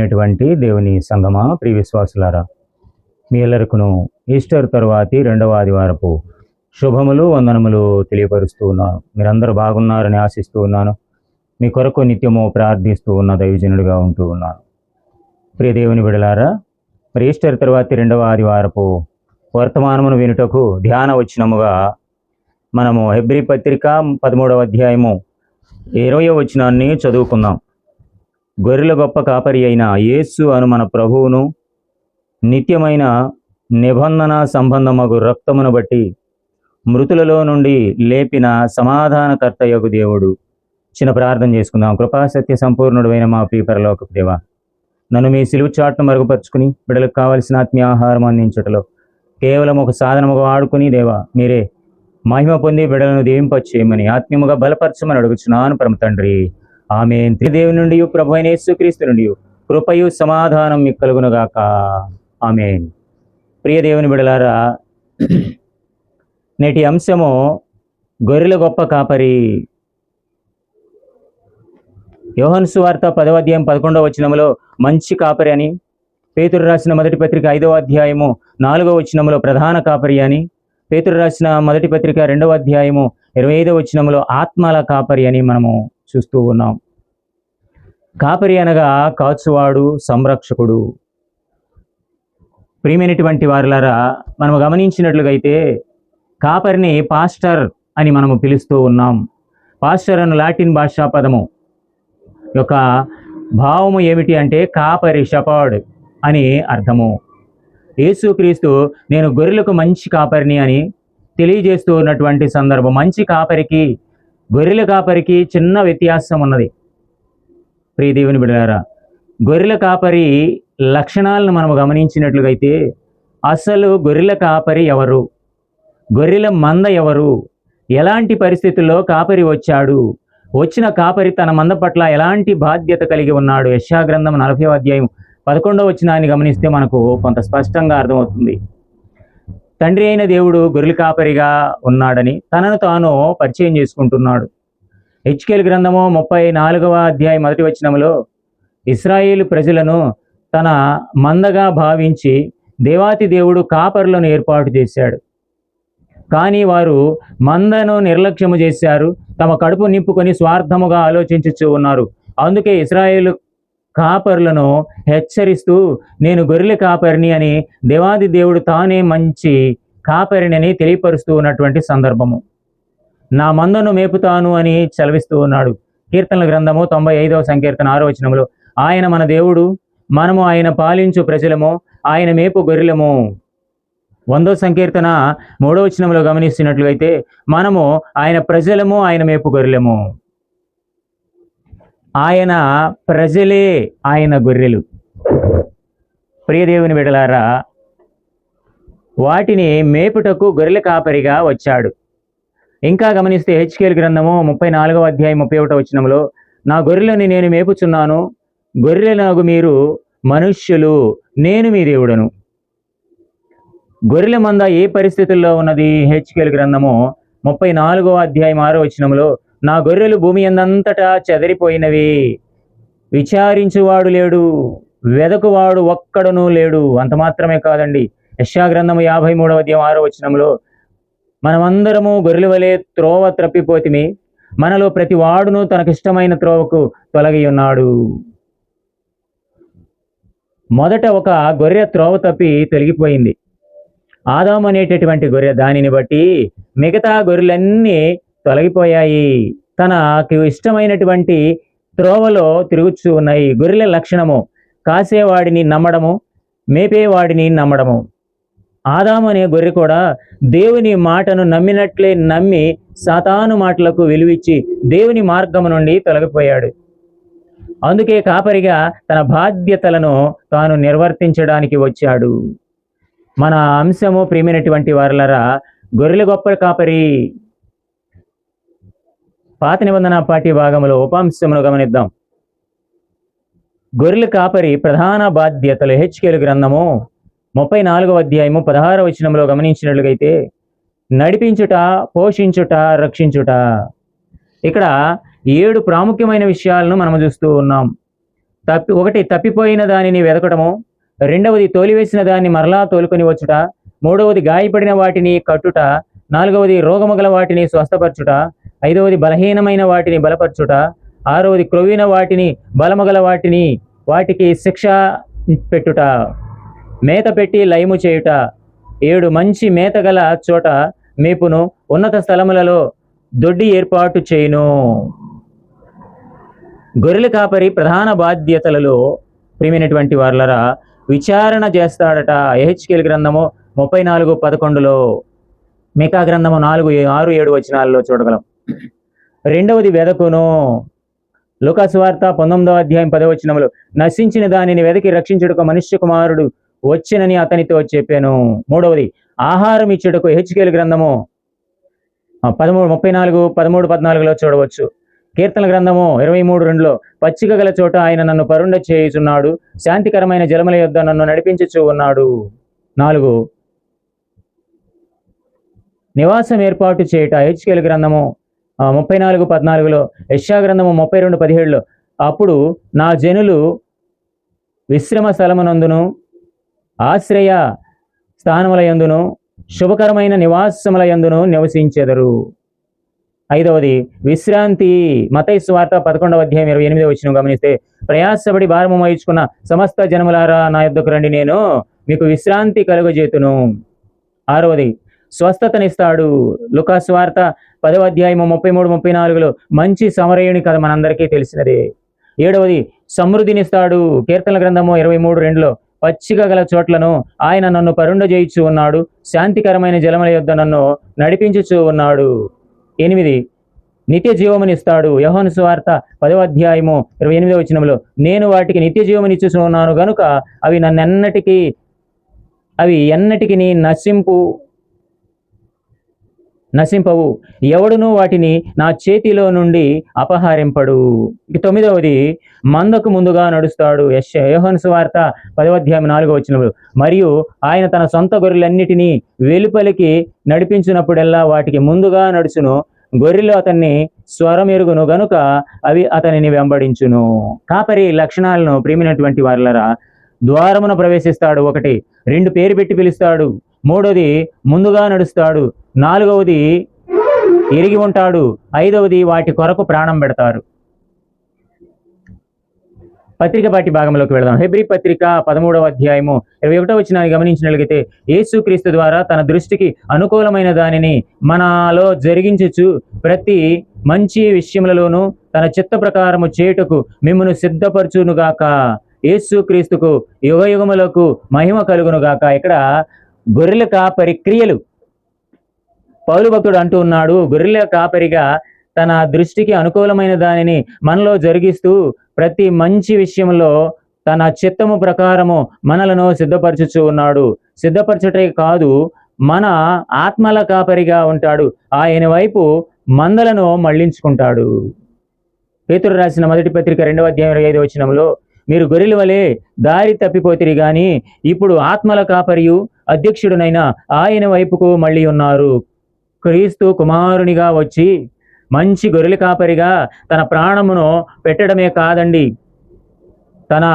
ప్రియమైనటువంటి దేవుని సంగమా, ప్రియ విశ్వాసులారా, మీ ಎಲ್ಲರಿಗೂ ఈస్టర్ తరువాతి రెండవ ఆదివారపు శుభములు వందనములు తెలియపరుస్తూ ఉన్నాను. మీరందరూ బాగున్నారని ఆశిస్తూ ఉన్నాను. మీ కొరకు నిత్యము ప్రార్థిస్తూ ఉన్న దైవజనుడిగా ఉంటూ ఉన్నాను. ప్రియ దేవుని బిడలారా, మరి ఈస్టర్ తరువాతి రెండవ ఆదివారపు వర్తమానమును వినుటకు ధ్యాన వచనముగా మనము హెబ్రీ పత్రిక 13వ అధ్యాయము 20వ వచనాన్ని చదువుకుందాం. గొర్రెల గొప్ప కాపరి అయిన యేసు అను మన ప్రభువును నిత్యమైన నిబంధన సంబంధమగు రక్తమును బట్టి మృతులలో నుండి లేపిన సమాధానకర్తయగు దేవుడు. చిన్న ప్రార్థన చేసుకుందాం. కృపాసత్య సంపూర్ణుడైన మా ప్రియ పరలోకపు దేవా, నన్ను మీ సిలువ చాటును మరుగుపరుచుకుని బిడ్డలకు కావలసిన ఆత్మీయ ఆహారం అందించటలో కేవలం ఒక సాధనముగా ఆడుకుని దేవా, మీరే మహిమ పొంది బిడ్డలను దీవింపచేయమని ఆత్మీయముగా బలపరచమని అడుగుచున్నాను పరమ తండ్రి. ఆమేన్. త్రిదేవుని నుండి ప్రభు అయిన యేసుక్రీస్తు నుండి కృపయు సమాధానం మీకు కలుగునుగాక. ఆమేన్. ప్రియ దేవుని బిడ్డలారా, నేటి అంశము గొర్రెల గొప్ప కాపరి. యోహాను సువార్త 10వ అధ్యాయం 11వ వచనములో మంచి కాపరి అని, పేతురు రాసిన మొదటి పత్రిక 5వ అధ్యాయము 4వ వచనములో ప్రధాన కాపరి అని, పేతురు రాసిన మొదటి పత్రిక 2వ అధ్యాయము 25వ వచనములో ఆత్మల కాపరి అని మనము చూస్తూ ఉన్నాం. కాపరి అనగా కాచువాడు, సంరక్షకుడు. ప్రియమైనటువంటి వారులారా, మనము గమనించినట్లుగా అయితే కాపరిని పాస్టర్ అని మనము పిలుస్తూ ఉన్నాం. పాస్టర్ అను లాటిన్ భాషా పదము యొక్క భావము ఏమిటి అంటే కాపరి, షెపర్డ్ అని అర్థము. యేసుక్రీస్తు నేను గొర్రెలకు మంచి కాపరిని అని తెలియజేస్తూ ఉన్నటువంటి సందర్భం. మంచి కాపరికి, గొర్రెల కాపరికి చిన్న వ్యత్యాసం ఉన్నది. ప్రియ దేవుని బిడ్డలారా, గొర్రెల కాపరి లక్షణాలను మనము గమనించినట్లుగా అయితే అసలు గొర్రెల కాపరి ఎవరు, గొర్రెల మంద ఎవరు, ఎలాంటి పరిస్థితుల్లో కాపరి వచ్చాడు, వచ్చిన కాపరి తన మంద పట్ల ఎలాంటి బాధ్యత కలిగి ఉన్నాడు. యెషయా గ్రంథం 40వ అధ్యాయం 11వ వచనాన్ని గమనిస్తే మనకు కొంత స్పష్టంగా అర్థమవుతుంది. తండ్రి అయిన దేవుడు గొర్రెల కాపరిగా ఉన్నాడని తనను తాను పరిచయం చేసుకుంటున్నాడు. హెచ్కేల్ గ్రంథము 34వ అధ్యాయం 1వ వచనములో ఇశ్రాయేలు ప్రజలను తన మందగా భావించి దేవాతి దేవుడు కాపరులను ఏర్పాటు చేశాడు. కానీ వారు మందను నిర్లక్ష్యము చేశారు, తమ కడుపు నింపుకొని స్వార్థముగా ఆలోచించుచూ ఉన్నారు. అందుకే ఇశ్రాయేలు కాపరులను హెచ్చరిస్తూ నేను గొర్రెల కాపరిని అని దేవాది దేవుడు తానే మంచి కాపరిని అని తెలియపరుస్తూ ఉన్నటువంటి సందర్భము. నా మందను మేపుతాను అని సెలవిస్తూ ఉన్నాడు. కీర్తనల గ్రంథము 95వ సంకీర్తన 6వ వచనములో ఆయన మన దేవుడు, మనము ఆయన పాలించు ప్రజలము, ఆయన మేపు గొర్రెలము. 100వ సంకీర్తన 3వ వచనములో గమనిస్తున్నట్లయితే మనము ఆయన ప్రజలము, ఆయన మేపు గొర్రెలము. ఆయన ప్రజలే ఆయన గొర్రెలు. ప్రియదేవుని బిడ్డలారా, వాటిని మేపుటకు గొర్రెల కాపరిగా వచ్చాడు. ఇంకా గమనిస్తే హెచ్కేల్ గ్రంథము 34వ అధ్యాయం 31వ వచనములో నా గొర్రెలను నేను మేపుచున్నాను, గొర్రెలకు మీరు మనుష్యులు, నేను మీ దేవుడను. గొర్రెల మంద ఏ పరిస్థితుల్లో ఉన్నది? హెచ్కేల్ గ్రంథము 34వ అధ్యాయం 6వ వచనములో నా గొర్రెలు భూమి అందంతటా చెదరిపోయినవి, విచారించువాడు లేడు, వెదకువాడు ఒక్కడునూ లేడు. అంత మాత్రమే కాదండి, యెషయా గ్రంథము 53వ అధ్యాయం 6వ వచనములో మనమందరము గొర్రెల వలె త్రోవ త్రప్పిపోతిమి, మనలో ప్రతి వాడును తనకిష్టమైన త్రోవకు తొలగి ఉన్నాడు. మొదట ఒక గొర్రె త్రోవ తప్పి తొలగిపోయింది. ఆదాము అనేటటువంటి గొర్రె, దానిని బట్టి మిగతా గొర్రెలన్నీ తొలగిపోయాయి, తనకు ఇష్టమైనటువంటి త్రోవలో తిరుగుతూ ఉన్నాయి. గొర్రెల లక్షణము కాసేవాడిని నమ్మడము, మేపేవాడిని నమ్మడము. ఆదాము అనే గొర్రె కూడా దేవుని మాటను నమ్మినట్లే నమ్మి సాతాను మాటలకు విలువిచ్చి దేవుని మార్గము నుండి తొలగిపోయాడు. అందుకే కాపరిగా తన బాధ్యతలను తాను నిర్వర్తించడానికి వచ్చాడు. మన అంశము ప్రియమైనటువంటి వారలరా, గొర్రెల గొప్ప కాపరి. పాత నిబంధన పాఠ్య భాగంలో ఉపాంశమును గమనిద్దాం. గొర్రెల కాపరి ప్రధాన బాధ్యతలు హెచ్కేలు గ్రంథము 34వ అధ్యాయము 16వ వచనంలో గమనించినట్లుగైతే నడిపించుట, పోషించుట, రక్షించుట. ఇక్కడ 7 ప్రాముఖ్యమైన విషయాలను మనం చూస్తూ ఉన్నాం. ఒకటి తప్పిపోయిన దానిని వెదకటము, రెండవది తోలివేసిన దాన్ని మరలా తోలుకొని వచ్చుట, మూడవది గాయపడిన వాటిని కట్టుట, నాలుగవది రోగము గల వాటిని స్వస్థపరచుట, ఐదవది బలహీనమైన వాటిని బలపరచుట, ఆరవది క్రొవ్విన వాటిని బలమగల వాటికి శిక్ష పెట్టుట, మేత పెట్టి లయము చేయుట, 7 మంచి మేత గల చోట మేపును, ఉన్నత స్థలములలో దొడ్డి ఏర్పాటు చేయును. గొర్రెల కాపరి ప్రధాన బాధ్యతలలో ప్రియమైనటువంటి వారలరా విచారణ చేస్తాడట. యెహెజ్కేలు గ్రంథము 34:11లో, మీకా గ్రంథము 4:6-7 వచనాల్లో చూడగలం. రెండవది వెదకును. లూకా సువార్త 19:10 వచనములో, నశించిన దానిని వెదకి రక్షించుటకు మనుష్య కుమారుడు వచ్చినని అతనితో చెప్పాను. మూడవది ఆహారం ఇచ్చుటకు యెహెజ్కేలు గ్రంథము 34:13-14లో చూడవచ్చు. కీర్తన గ్రంథము 23:2లో, పచ్చిక గల చోట ఆయన నన్ను పరుండ చేయుచున్నాడు, శాంతికరమైన జలముల యొద్ద నన్ను నడిపించుచూ ఉన్నాడు. 4 నివాసం ఏర్పాటు చేయుట. యెహెజ్కేలు గ్రంథము 34:14లో, యెషయా గ్రంథము 32:17లో, అప్పుడు నా జనులు విశ్రమ స్థలమునందును ఆశ్రయ స్థానముల యందును శుభకరమైన నివాసముల యందును నివసించెదరు. ఐదవది విశ్రాంతి. మత్తయి సువార్త 11:28 వచనం గమనిస్తే, ప్రయాసపడి భారము మోయించుకున్న సమస్త జనములారా నా యొద్దకు రండి, నేను మీకు విశ్రాంతి కలుగజేతును. ఆరవది స్వస్థతనిస్తాడు. లూకా సువార్త 10:33-34లో మంచి సమరయుని కథ మనందరికీ తెలిసినదే. ఏడవది సమృద్ధినిస్తాడు. కీర్తనల గ్రంథము 23:2లో, పచ్చిక గల చోట్లను ఆయన నన్ను పరుండ చేయుచూ ఉన్నాడు, శాంతికరమైన జలముల యొద్ద నన్ను నడిపించుచూ ఉన్నాడు. 8 నిత్య జీవమునిస్తాడు. యోహాను సువార్త 10:28 వచనంలో, నేను వాటికి నిత్య జీవమునిచ్చుచున్నాను గనుక అవి ఎన్నటికి నశింపవు, ఎవడునూ వాటిని నా చేతిలో నుండి అపహరింపడు. 9వది మందకు ముందుగా నడుస్తాడు. యోహాను సువార్త 10:4 వచనంలో, మరియు ఆయన తన సొంత గొర్రెలన్నిటినీ వెలుపలికి నడిపించినప్పుడెల్లా వాటికి ముందుగా నడుచును, గొర్రెలు అతన్ని స్వరం ఎరుగును గనుక అవి అతనిని వెంబడించును. కాపరి లక్షణాలను ప్రియమైనటువంటి వారలరా, ద్వారమున ప్రవేశిస్తాడు. 1, 2 పేరు పెట్టి పిలుస్తాడు. 3వది ముందుగా నడుస్తాడు. 4వది ఎరిగి ఉంటాడు. 5వది వాటి కొరకు ప్రాణం పెడతారు. పత్రిక పాటి భాగంలోకి వెళదాం. హెబ్రీ పత్రిక 13:21 వచనాన్ని గమనించినట్లయితే, యేసుక్రీస్తు ద్వారా తన దృష్టికి అనుకూలమైన దానిని మనలో జరిగించుచు ప్రతి మంచి విషయములలోనూ తన చిత్త ప్రకారము చేయుటకు మిమ్మును సిద్ధపరచునుగాక. యేసుక్రీస్తుకు యుగయుగములకు మహిమ కలుగునుగాక. ఇక్కడ గొర్రెల కాపరి క్రియలు పౌలు భక్తుడు అంటూ ఉన్నాడు. గొర్రెల కాపరిగా తన దృష్టికి అనుకూలమైన దానిని మనలో జరిగిస్తూ ప్రతి మంచి విషయంలో తన చిత్తము ప్రకారము మనలను సిద్ధపరచుచూ ఉన్నాడు. సిద్ధపరచుటే కాదు, మన ఆత్మల కాపరిగా ఉంటాడు. ఆయన వైపు మందలను మళ్లించుకుంటాడు. పేతురు రాసిన మొదటి పత్రిక 2:25 వచనంలో, మీరు గొర్రెల వలె దారి తప్పిపోతిరి గాని ఇప్పుడు ఆత్మల కాపరియు అధ్యక్షుడునైన ఆయన వైపుకు మళ్ళీ ఉన్నారు. క్రీస్తు కుమారునిగా వచ్చి మంచి గొర్రెల కాపరిగా తన ప్రాణమును పెట్టడమే కాదండి, తన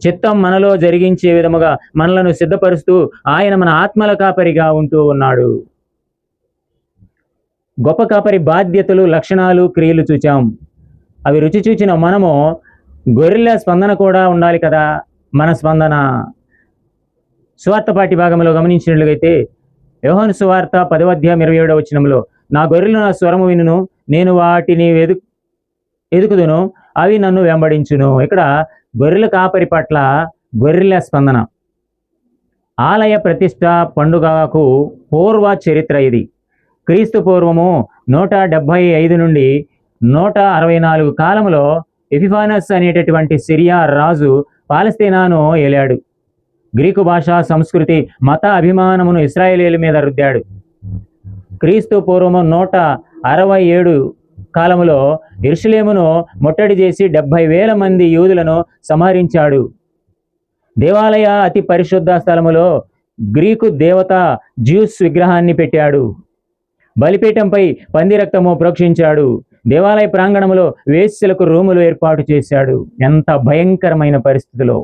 చిత్తం మనలో జరిగించే విధముగా మనలను సిద్ధపరుస్తూ ఆయన మన ఆత్మల కాపరిగా ఉంటూ ఉన్నాడు. గొప్ప కాపరి బాధ్యతలు, లక్షణాలు, క్రియలు చూచాం. అవి రుచి చూచిన మనము గొర్రెల స్పందన కూడా ఉండాలి కదా. మన స్పందన సువార్త పాటి భాగంలో గమనించినట్లయితే, యోహాను సువార్త 10:27 వచనంలో, నా గొర్రెలు నా స్వరము వినును, నేను వాటిని ఎదుకుదును, అవి నన్ను వెంబడించును. ఇక్కడ గొర్రెల కాపరి పట్ల గొర్రెల స్పందన. ఆలయ ప్రతిష్ట పండుగకు పూర్వ చరిత్ర ఇది. క్రీస్తు పూర్వము 175 నుండి 164 కాలంలో ఎపిఫానస్ అనేటటువంటి సిరియా రాజు పాలస్తీనాను ఏలాడు. గ్రీకు భాష, సంస్కృతి, మత అభిమానమును ఇశ్రాయేలీయుల మీద రుద్దాడు. క్రీస్తు పూర్వము 167 కాలములో యెరూషలేమును ముట్టడి చేసి 70,000 మంది యూదులను సంహరించాడు. దేవాలయ అతి పరిశుద్ధ స్థలములో గ్రీకు దేవత జ్యూస్ విగ్రహాన్ని పెట్టాడు. బలిపీఠంపై పంది రక్తము ప్రోక్షించాడు. దేవాలయ ప్రాంగణంలో వేశ్యలకు రూములు ఏర్పాటు చేశాడు. ఎంత భయంకరమైన పరిస్థితిలో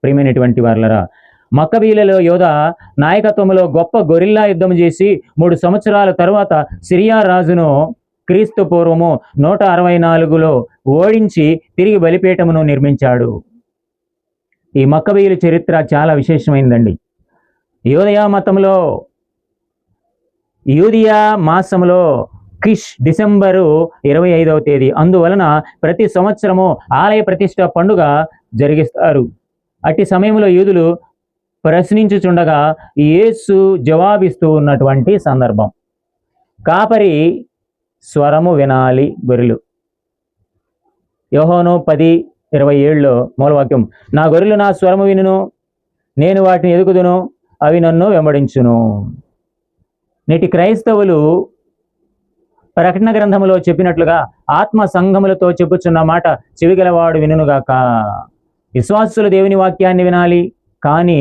ప్రియమైనటువంటి వారలరా. మక్కబీలలో యోధ నాయకత్వంలో గొప్ప గొరిల్లా యుద్ధం చేసి 3 సంవత్సరాల తరువాత సిరియా రాజును క్రీస్తు పూర్వము 164లో ఓడించి తిరిగి బలిపీఠమును నిర్మించాడు. ఈ మక్కబీయుల చరిత్ర చాలా విశేషమైందండి. యోదయా మతంలో యూదియా మాసంలో కిష్ డిసెంబరు 25వ తేదీ, అందువలన ప్రతి సంవత్సరము ఆలయ ప్రతిష్ట పండుగ జరిగిస్తారు. అట్టి సమయంలో యూదులు ప్రశ్నించుచుండగా యేసు జవాబిస్తూ ఉన్నటువంటి సందర్భం. కాపరి స్వరము వినాలి గొర్రెలు. యోహోను 10:27లో మూలవాక్యం, నా గొర్రెలు నా స్వరము వినును, నేను వాటిని ఎదుగుదును, అవి నన్ను వెంబడించును. నేటి క్రైస్తవులు ప్రకటన గ్రంథములో చెప్పినట్లుగా ఆత్మ సంఘములతో చెప్పుచున్న మాట చెవిగలవాడు వినుగాక. విశ్వాసులు దేవుని వాక్యాన్ని వినాలి, కానీ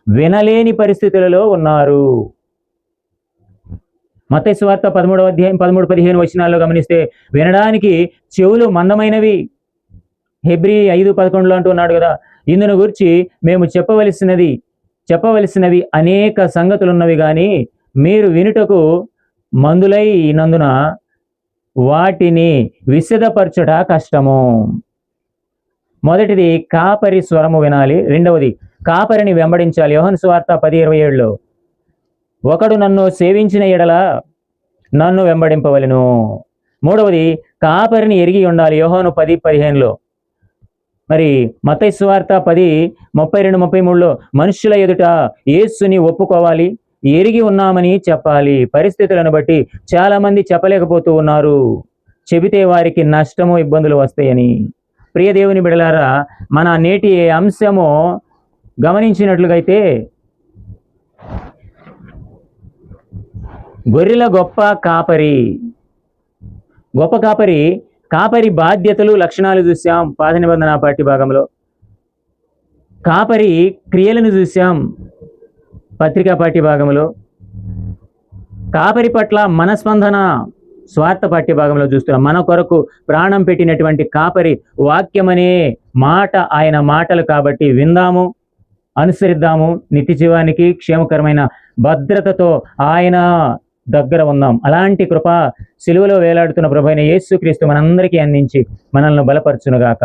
వినలేని పరిస్థితులలో ఉన్నారు. మత్తయి సువార్త 13వ అధ్యాయం 13-15 వచనాల్లో గమనిస్తే వినడానికి చెవులు మందమైనవి. హెబ్రీ 5:11లో అంటున్నాడు కదా, ఇందును గురించి మేము చెప్పవలసినవి అనేక సంగతులున్నవి కానీ మీరు వినుటకు మందులైనందున వాటిని విశదపరచుట కష్టము. మొదటిది కాపరి స్వరము వినాలి. రెండవది కాపరిని వెంబడించాలి. యోహాను సువార్త 10:27లో, ఒకడు నన్ను సేవించిన ఎడల నన్ను వెంబడింపవలెను. మూడవది కాపరిని ఎరిగి ఉండాలి. యోహాను 10:15లో. మరి మత్తయి సువార్త 10:32-33లో మనుషుల ఎదుట యేసుని ఒప్పుకోవాలి, ఎరిగి ఉన్నామని చెప్పాలి. పరిస్థితులను బట్టి చాలామంది చెప్పలేకపోతూ ఉన్నారు, చెబితే వారికి నష్టము ఇబ్బందులు వస్తాయని. ప్రియ దేవుని బిడలారా, మన నేటి అంశము గమనించినట్లుగైతే గొర్రెల గొప్ప కాపరి బాధ్యతలు లక్షణాలు చూసాం పాత నిబంధన పాఠ్య భాగంలో. కాపరి క్రియలను చూసాం పత్రికా పాఠ్య భాగంలో. కాపరి పట్ల మనస్పందన స్వార్థ పాఠ్య భాగంలో చూస్తున్నాం. మన కొరకు ప్రాణం పెట్టినటువంటి కాపరి వాక్యమనే మాట ఆయన మాటలు కాబట్టి విందాము, అనుసరిద్దాము. నిత్య జీవానికి క్షేమకరమైన భద్రతతో ఆయన దగ్గర ఉందాం. అలాంటి కృప సిలువలో వేలాడుతున్న ప్రభువైన యేసుక్రీస్తు మనందరికీ అందించి మనల్ని బలపరచునుగాక.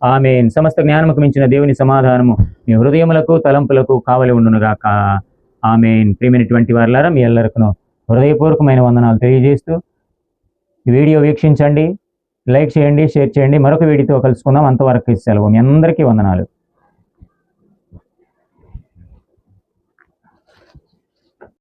ఆమేన్. సమస్త జ్ఞానముకు మించిన దేవుని సమాధానము మీ హృదయములకు తలంపులకు కావలి ఉండునుగాక. ఆమేన్. ప్రియమైనటువంటి వారలారా, మీ అందరికీ హృదయపూర్వకమైన వందనాలు తెలియజేస్తూ ఈ వీడియో వీక్షించండి, లైక్ చేయండి, షేర్ చేయండి. మరొక వీడియోతో కలుసుకుందాం. అంతవరకు సెలవు. మీ అందరికీ వందనాలు.